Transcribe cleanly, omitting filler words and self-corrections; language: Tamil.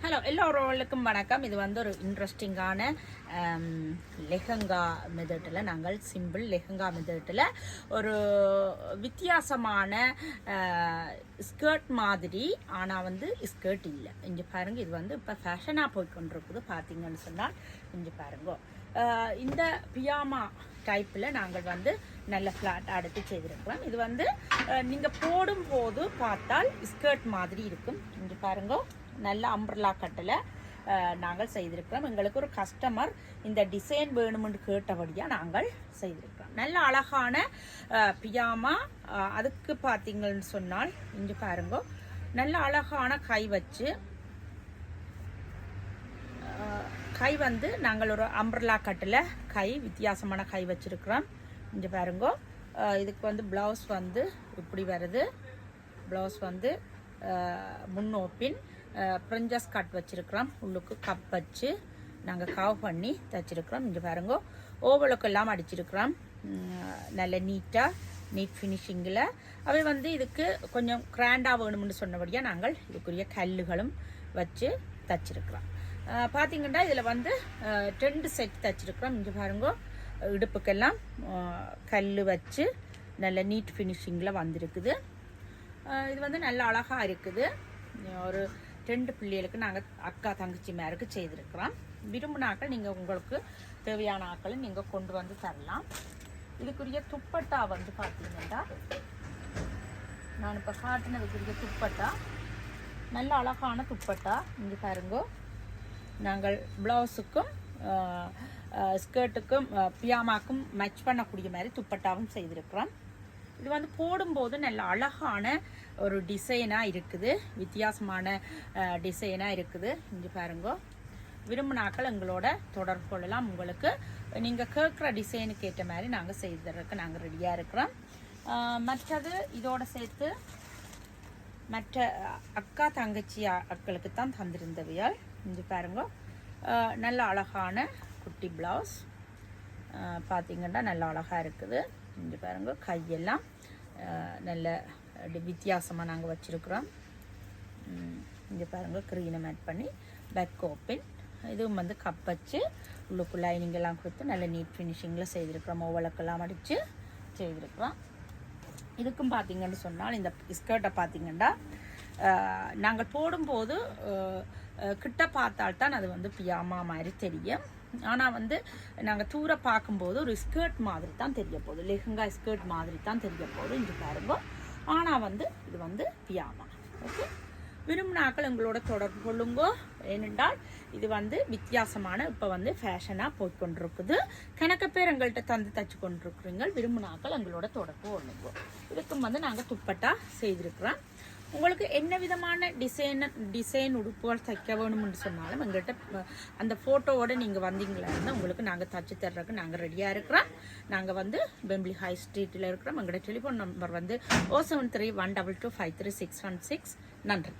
ஹலோ எல்லோருக்கும் வணக்கம். இது வந்து ஒரு இன்ட்ரெஸ்டிங்கான லெஹங்கா மெத்தடில் நாங்கள் சிம்பிள் லெஹங்கா மெத்தடில் ஒரு வித்தியாசமான ஸ்கர்ட் மாதிரி, ஆனால் வந்து ஸ்கர்ட் இல்லை. இங்கே பாருங்கள், இது வந்து இப்போ ஃபேஷனாக போய்கொண்டிருக்குது. பார்த்தீங்கன்னு சொன்னால் இங்கே பாருங்க, இந்த பியாமா டைப்பில் நாங்கள் வந்து நல்ல ஃப்ளாட்டாக எடுத்து செய்திருக்கிறோம். இது வந்து நீங்கள் போடும்போது பார்த்தால் ஸ்கர்ட் மாதிரி இருக்கும். இங்கே பாருங்க, நல்ல அம்பர்லா கட்டில் நாங்கள் செய்திருக்கிறோம். எங்களுக்கு ஒரு கஸ்டமர் இந்த டிசைன் வேணுமென்று கேட்டபடியாக நாங்கள் செய்திருக்கிறோம். நல்ல அழகான பியாமா. அதுக்கு பார்த்தீங்கன்னு சொன்னால் இங்கே பாருங்க, நல்ல அழகான கை வச்சு, கை வந்து நாங்கள் ஒரு அம்பர்லா கட்டில் கை வித்தியாசமான கை வச்சிருக்கிறோம். இங்கே பாருங்க, இதுக்கு வந்து ப்ளவுஸ் வந்து இப்படி வருது. ப்ளவுஸ் வந்து முன்னோப்பின் பிரிஞ்சஸ் கட் வச்சிருக்கிறோம். உள்ளுக்கு கப் வச்சு நாங்கள் கவ் பண்ணி தைச்சிருக்கிறோம். இங்கே பாருங்க, ஓவலுக்கு எல்லாம் அடிச்சிருக்கிறோம். நல்ல நீட் ஃபினிஷிங்கில். அவை வந்து இதுக்கு கொஞ்சம் கிராண்டாக வேணும்னு சொன்னபடியாக நாங்கள் இதுக்குரிய கல்லுகளும் வச்சு தைச்சிருக்கிறோம். பார்த்தீங்கன்னா இதில் வந்து 2 செட் தைச்சிருக்கிறோம். இங்கே பாருங்க, இடுப்புக்கெல்லாம் கல் வச்சு நல்ல நீட் ஃபினிஷிங்கில் வந்திருக்குது. இது வந்து நல்ல அழகாக இருக்குது. ஒரு 2 பிள்ளைகளுக்கு நாங்கள் அக்கா தங்கச்சி மேருக்கு செய்திருக்கிறோம். விரும்பினாக்கள் நீங்கள் உங்களுக்கு தேவையான ஆக்களை நீங்கள் கொண்டு வந்து தரலாம். இதுக்குரிய துப்பட்டா வந்து பார்த்தீங்கன்னா, நான் இப்போ காட்டினதுக்குரிய துப்பட்டா நல்ல அழகான துப்பட்டா. இங்கே பாருங்க, நாங்கள் ப்ளவுஸுக்கும் ஸ்கர்ட்டுக்கும் பியாமாக்கும் மேட்ச் பண்ணக்கூடிய மாதிரி துப்பட்டாவும் செய்திருக்கிறோம். இது வந்து போடும்போது நல்ல அழகான ஒரு டிசைனாக இருக்குது, வித்தியாசமான டிசைனாக இருக்குது. இங்கே பாருங்க, விரும்பினாக்கள் எங்களோட தொடர்பு கொள்ளலாம். உங்களுக்கு நீங்கள் கேட்குற டிசைனுக்கு ஏற்ற மாதிரி நாங்கள் செய்து தர்றதுக்கு நாங்கள் ரெடியாக இருக்கிறோம். மற்றது இதோட சேர்த்து மற்ற அக்கா தங்கச்சி அக்களுக்கு தான் தந்திருந்தவையால் இங்கே பாருங்க, நல்ல அழகான குட்டி ப்ளவுஸ் பார்த்திங்கன்னா நல்ல அழகாக இருக்குது. இங்கே பாருங்க, கையெல்லாம் நல்ல வித்தியாசமாக நாங்கள் வச்சுருக்குறோம். இங்கே பாருங்கள், க்ரீனை மேட் பண்ணி பேக் ஓப்பன். இதுவும் வந்து கப் வச்சு உள்ளுக்கு லைனிங்கெல்லாம் கொடுத்து நல்ல நீட் ஃபினிஷிங்கில் செய்திருக்கிறோம். ஓவலுக்கெல்லாம் அடித்து செய்திருக்கிறோம். இதுக்கும் பார்த்திங்கன்னு சொன்னால் இந்த ஸ்கர்ட்டை பார்த்திங்கன்னா நாங்கள் போடும்போது கிட்ட பார்த்தால்தான் அது வந்து பியாமா மாதிரி தெரியும். ஆனால் வந்து நாங்கள் தூர பார்க்கும்போது ஒரு ஸ்கர்ட் மாதிரி தான் தெரிய போகுது, லெஹங்கா ஸ்கர்ட் மாதிரி தான் தெரிய போகுது. இங்கே பாருங்க, ஆனால் வந்து இது வந்து பியாமா. ஓகே, விரும்பினாக்கள் எங்களோட தொடர்பு கொள்ளுங்க. ஏனென்றால் இது வந்து வித்தியாசமான இப்போ வந்து ஃபேஷனாக போய்கொண்டிருக்குது. கணக்க பேர் எங்கள்கிட்ட தந்து தச்சு கொண்டிருக்கிறீங்க. விரும்பினாக்கள் எங்களோட தொடர்பு கொள்ளுங்க. இதுக்கும் வந்து நாங்கள் துப்பட்டா செய்திருக்கிறோம். உங்களுக்கு என்ன விதமான டிசைன் உடுப்புகள் தைக்க வேணும்னு சொன்னாலும் எங்கள்கிட்ட அந்த ஃபோட்டோவோடு நீங்கள் வந்தீங்களா உங்களுக்கு நாங்கள் தச்சு தர்றதுக்கு நாங்கள் ரெடியாக இருக்கிறோம். நாங்கள் வந்து பெம்பிளி ஹை ஸ்ட்ரீட்டில் இருக்கிறோம். எங்களோட டெலிஃபோன் நம்பர் வந்து 07312253616. நன்றி.